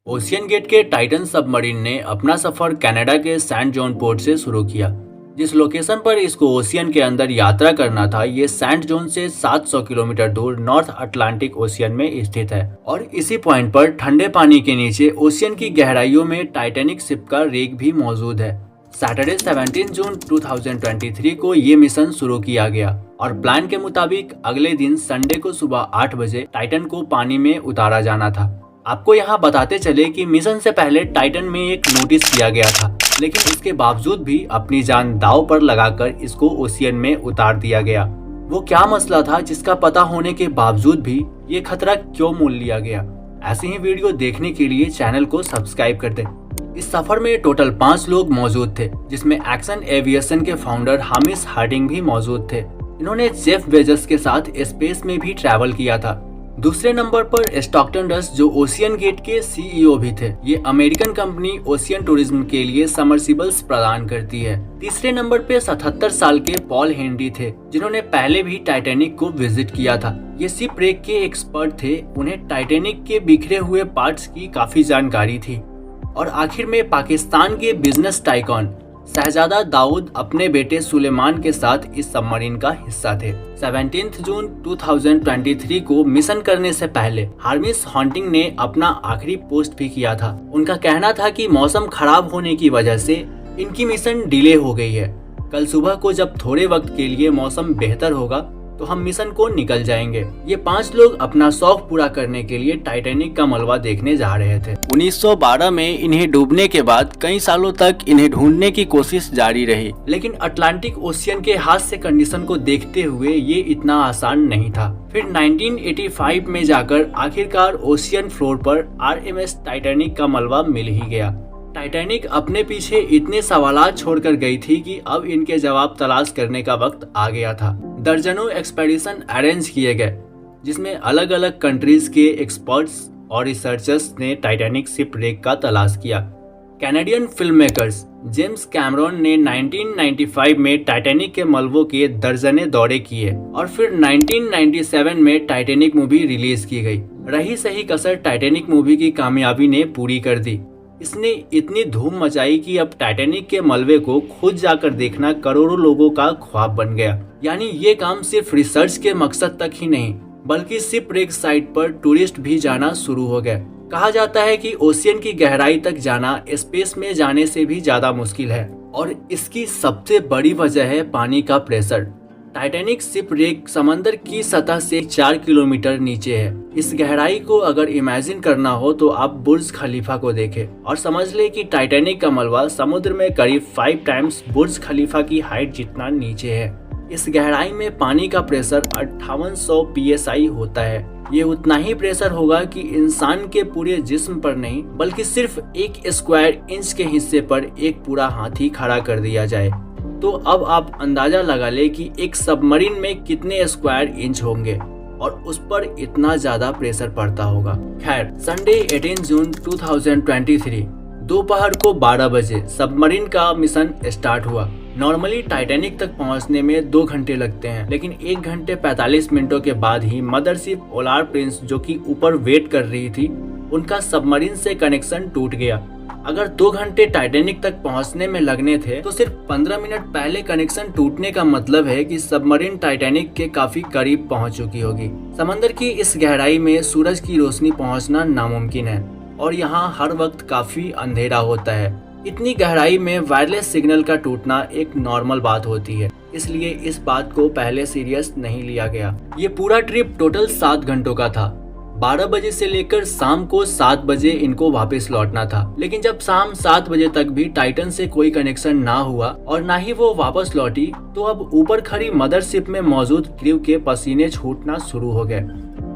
Ocean gate के Titan submarine ने अपना सफर कनाडा के सैंट जॉन पोर्ट से शुरू किया। जिस लोकेशन पर इसको ओशियन के अंदर यात्रा करना था, ये सैंट जॉन से 700 किलोमीटर दूर नॉर्थ अटलांटिक ओशियन में स्थित है और इसी पॉइंट पर ठंडे पानी के नीचे ओशियन की गहराइयों में टाइटैनिक शिप का रेक भी मौजूद है। सैटरडे 17 जून 2023 को ये मिशन शुरू किया गया और प्लान के मुताबिक अगले दिन संडे को सुबह 8 बजे टाइटन को पानी में उतारा जाना था। आपको यहाँ बताते चले कि मिशन से पहले टाइटन में एक नोटिस किया गया था, लेकिन इसके बावजूद भी अपनी जान दांव पर लगाकर इसको ओशियन में उतार दिया गया। वो क्या मसला था जिसका पता होने के बावजूद भी ये खतरा क्यों मोल लिया गया? ऐसी ही वीडियो देखने के लिए चैनल को सब्सक्राइब कर दें। इस सफर में टोटल 5 लोग मौजूद थे, जिसमें एक्शन एविएशन के फाउंडर हामिश हार्डिंग भी मौजूद थे। इन्होंने जेफ बेजोस के साथ स्पेस में भी ट्रैवल किया था। दूसरे नंबर पर स्टॉकटन रस, जो ओशियन गेट के सीईओ भी थे। ये अमेरिकन कंपनी ओशियन टूरिज्म के लिए सबमर्सिबल्स प्रदान करती है। तीसरे नंबर पे 77 साल के पॉल हेनरी थे, जिन्होंने पहले भी टाइटैनिक को विजिट किया था। ये शिप रेक के एक्सपर्ट थे, उन्हें टाइटैनिक के बिखरे हुए पार्ट्स की काफी जानकारी थी। और आखिर में पाकिस्तान के बिजनेस टाइकॉन शहजादा दाऊद अपने बेटे सुलेमान के साथ इस सबमरीन का हिस्सा थे। 17 जून 2023 को मिशन करने से पहले हामिश हार्डिंग ने अपना आखिरी पोस्ट भी किया था। उनका कहना था कि मौसम खराब होने की वजह से इनकी मिशन डिले हो गई है। कल सुबह को जब थोड़े वक्त के लिए मौसम बेहतर होगा तो हम मिशन को निकल जाएंगे। ये 5 लोग अपना शौक पूरा करने के लिए टाइटैनिक का मलबा देखने जा रहे थे। 1912 में इन्हें डूबने के बाद कई सालों तक इन्हें ढूंढने की कोशिश जारी रही, लेकिन अटलांटिक ओशियन के हादसे कंडीशन को देखते हुए ये इतना आसान नहीं था। फिर 1985 में जाकर आखिरकार ओशियन फ्लोर पर RMS टाइटैनिक का मलबा मिल ही गया। टाइटैनिक अपने पीछे इतने सवालात छोड़कर गई थी कि अब इनके जवाब तलाश करने का वक्त आ गया था। दर्जनों एक्सपेडिशन अरेंज किए गए, जिसमें अलग अलग कंट्रीज के एक्सपर्ट्स और रिसर्चर्स ने टाइटैनिक शिप रेक का तलाश किया। Canadian film makers James Cameron ने 1995 में टाइटैनिक के मलबों के दर्जने दौरे किए और फिर 1997 में टाइटैनिक मूवी रिलीज की गई। रही सही कसर टाइटैनिक मूवी की कामयाबी ने पूरी कर दी। इसने इतनी धूम मचाई कि अब टाइटैनिक के मलबे को खुद जाकर देखना करोड़ों लोगों का ख्वाब बन गया। यानी ये काम सिर्फ रिसर्च के मकसद तक ही नहीं, बल्कि शिप रेक साइट पर टूरिस्ट भी जाना शुरू हो गए। कहा जाता है कि ओशियन की गहराई तक जाना स्पेस में जाने से भी ज्यादा मुश्किल है और इसकी सबसे बड़ी वजह है पानी का प्रेशर। टाइटैनिक शिप रेक समंदर की सतह से 4 किलोमीटर नीचे है। इस गहराई को अगर इमेजिन करना हो तो आप बुर्ज खलीफा को देखें और समझ ले कि टाइटैनिक का मलबा समुद्र में करीब 5 टाइम्स बुर्ज खलीफा की हाइट जितना नीचे है। इस गहराई में पानी का प्रेशर 5800 PSI होता है। ये उतना ही प्रेशर होगा कि इंसान के पूरे जिस्म पर नहीं, बल्कि सिर्फ 1 स्क्वायर इंच के हिस्से पर एक पूरा हाथी खड़ा कर दिया जाए। तो अब आप अंदाजा लगा ले कि एक सबमरीन में कितने स्क्वायर इंच होंगे और उस पर इतना ज्यादा प्रेशर पड़ता होगा। खैर, संडे 18 जून 2023 दोपहर को 12 बजे सबमरीन का मिशन स्टार्ट हुआ। नॉर्मली टाइटैनिक तक पहुंचने में 2 घंटे लगते हैं, लेकिन 1 घंटे 45 मिनटों के बाद ही मदरशिप ओलार प्रिंस, जो कि ऊपर वेट कर रही थी, उनका सबमरीन से कनेक्शन टूट गया। अगर 2 घंटे टाइटैनिक तक पहुंचने में लगने थे, तो सिर्फ 15 मिनट पहले कनेक्शन टूटने का मतलब है कि सबमरीन टाइटैनिक के काफी करीब पहुंच चुकी होगी। समंदर की इस गहराई में सूरज की रोशनी पहुंचना नामुमकिन है और यहाँ हर वक्त काफी अंधेरा होता है। इतनी गहराई में वायरलेस सिग्नल का टूटना एक नॉर्मल बात होती है, इसलिए इस बात को पहले सीरियस नहीं लिया गया। ये पूरा ट्रिप टोटल 7 घंटों का था। 12 बजे से लेकर शाम को 7 बजे इनको वापस लौटना था, लेकिन जब शाम 7 बजे तक भी टाइटन से कोई कनेक्शन ना हुआ और ना ही वो वापस लौटी, तो अब ऊपर खड़ी मदरशिप में मौजूद क्रू के पसीने छूटना शुरू हो गए।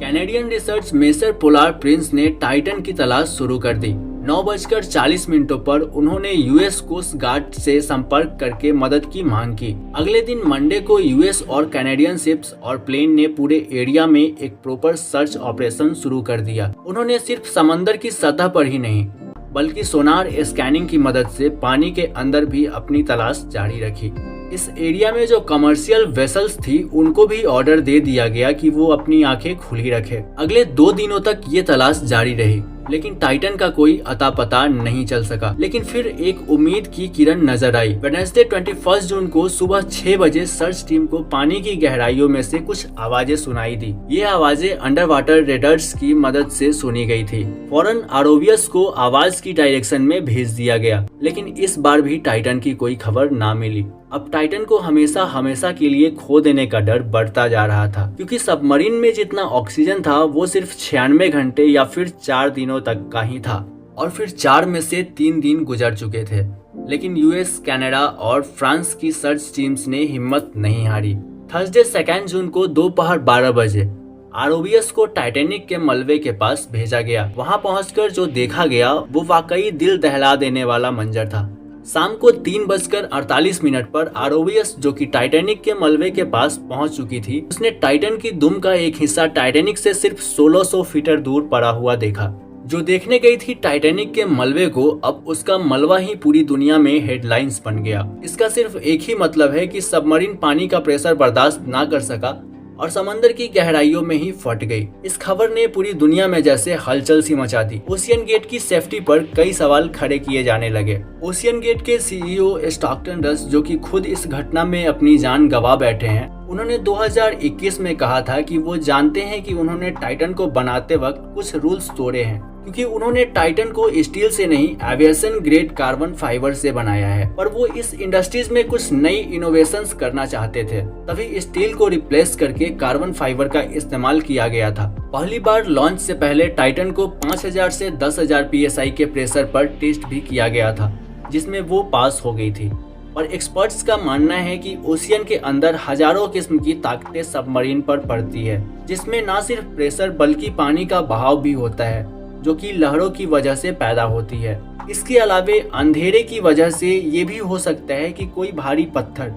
कैनेडियन रिसर्च मेसर पोलार प्रिंस ने टाइटन की तलाश शुरू कर दी। 9:40 पर उन्होंने यूएस कोस्ट गार्ड से संपर्क करके मदद की मांग की। अगले दिन मंडे को यूएस और कैनेडियन शिप्स और प्लेन ने पूरे एरिया में एक प्रॉपर सर्च ऑपरेशन शुरू कर दिया। उन्होंने सिर्फ समंदर की सतह पर ही नहीं, बल्कि सोनार स्कैनिंग की मदद से पानी के अंदर भी अपनी तलाश जारी रखी। इस एरिया में जो कमर्शियल वेसल्स थी, उनको भी ऑर्डर दे दिया गया कि वो अपनी आंखें खुली रखें। अगले 2 दिनों तक ये तलाश जारी रही। लेकिन टाइटन का कोई अता पता नहीं चल सका। लेकिन फिर एक उम्मीद की किरण नजर आई। वेडनेसडे 21 जून को सुबह 6 बजे सर्च टीम को पानी की गहराइयों में से कुछ आवाजें सुनाई दी। ये आवाजें अंडर वाटर रेडर्स की मदद से सुनी गई थी। फौरन आरोवियस को आवाज की डायरेक्शन में भेज दिया गया, लेकिन इस बार भी टाइटन की कोई खबर ना मिली। अब टाइटन को हमेशा हमेशा के लिए खो देने का डर बढ़ता जा रहा था, क्योंकि सबमरीन में जितना ऑक्सीजन था वो सिर्फ 96 घंटे या फिर 4 दिनों तक का ही था, और फिर 4 में से 3 दिन गुजर चुके थे। लेकिन यूएस, कनाडा और फ्रांस की सर्च टीम्स ने हिम्मत नहीं हारी। थर्सडे 2 जून को दोपहर 12 बजे आरोवियस को टाइटैनिक के मलबे के पास भेजा गया। वहां पहुंचकर जो देखा गया वो वाकई दिल दहला देने वाला मंजर था। शाम को 3:48 पर आरोवियस, जो कि टाइटैनिक के मलबे के पास पहुंच चुकी थी, उसने टाइटन की दुम का एक हिस्सा टाइटैनिक से सिर्फ 1600 फीट दूर पड़ा हुआ देखा। जो देखने गई थी टाइटैनिक के मलबे को, अब उसका मलबा ही पूरी दुनिया में हेडलाइंस बन गया। इसका सिर्फ एक ही मतलब है कि सबमरीन पानी का प्रेशर बर्दाश्त ना कर सका और समंदर की गहराइयों में ही फट गई। इस खबर ने पूरी दुनिया में जैसे हलचल सी मचा दी। ओशियन गेट की सेफ्टी पर कई सवाल खड़े किए जाने लगे। ओशियन गेट के सीईओ स्टॉकटन रस, जो कि खुद इस घटना में अपनी जान गंवा बैठे हैं, उन्होंने 2021 में कहा था कि वो जानते हैं कि उन्होंने टाइटन को बनाते वक्त कुछ रूल्स तोड़े हैं, क्योंकि उन्होंने टाइटन को स्टील से नहीं, एविएशन ग्रेड कार्बन फाइबर से बनाया है। पर वो इस इंडस्ट्रीज में कुछ नई इनोवेशंस करना चाहते थे, तभी स्टील को रिप्लेस करके कार्बन फाइबर का इस्तेमाल किया गया था। पहली बार लॉन्च से पहले टाइटन को 5000 से 10,000 PSI के प्रेशर पर टेस्ट भी किया गया था, जिसमें वो पास हो गई थी। और एक्सपर्ट्स का मानना है कि ओशियन के अंदर हजारों किस्म की ताकतें सबमरीन पर पड़ती है, जिसमें न सिर्फ प्रेशर बल्कि पानी का बहाव भी होता है, जो कि लहरों की वजह से पैदा होती है। इसके अलावे अंधेरे की वजह से ये भी हो सकता है कि कोई भारी पत्थर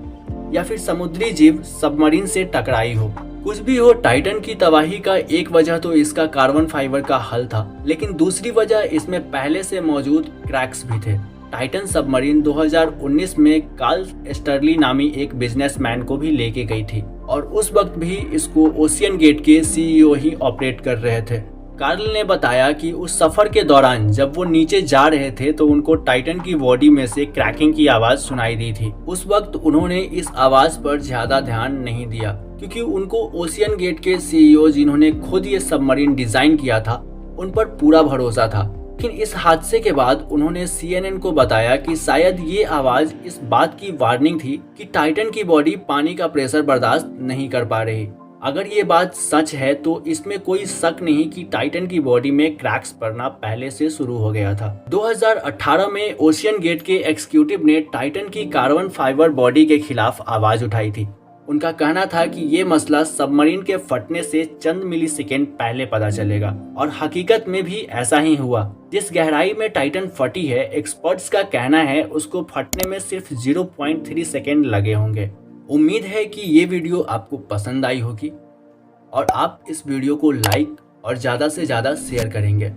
या फिर समुद्री जीव सबमरीन से टकराई हो। कुछ भी हो, टाइटन की तबाही का एक वजह तो इसका कार्बन फाइबर का हल था, लेकिन दूसरी वजह इसमें पहले से मौजूद क्रैक्स भी थे। टाइटन सबमरीन 2019 में कार्ल स्टर्ली नामी एक बिजनेसमैन को भी लेके गई थी, और उस वक्त भी इसको ओशियन गेट के सीईओ ही ऑपरेट कर रहे थे। कार्ल ने बताया कि उस सफर के दौरान जब वो नीचे जा रहे थे तो उनको टाइटन की बॉडी में से क्रैकिंग की आवाज सुनाई दी थी। उस वक्त उन्होंने इस आवाज पर ज्यादा ध्यान नहीं दिया, क्योंकि उनको ओशियन गेट के सीईओ, जिन्होंने खुद ये सबमरीन डिजाइन किया था, उन पर पूरा भरोसा था। लेकिन इस हादसे के बाद उन्होंने CNN को बताया कि शायद ये आवाज इस बात की वार्निंग थी कि टाइटन की बॉडी पानी का प्रेशर बर्दाश्त नहीं कर पा रही। अगर ये बात सच है तो इसमें कोई शक नहीं कि टाइटन की बॉडी में क्रैक्स पड़ना पहले से शुरू हो गया था। 2018 में ओशियन गेट के एग्जीक्यूटिव ने टाइटन की कार्बन फाइबर बॉडी के खिलाफ आवाज उठाई थी। उनका कहना था कि ये मसला सबमरीन के फटने से चंद मिलीसेकेंड पहले पता चलेगा, और हकीकत में भी ऐसा ही हुआ। जिस गहराई में टाइटन फटी है, एक्सपर्ट्स का कहना है उसको फटने में सिर्फ 0.3 सेकेंड लगे होंगे। उम्मीद है कि ये वीडियो आपको पसंद आई होगी और आप इस वीडियो को लाइक और ज़्यादा से ज़्यादा शेयर करेंगे।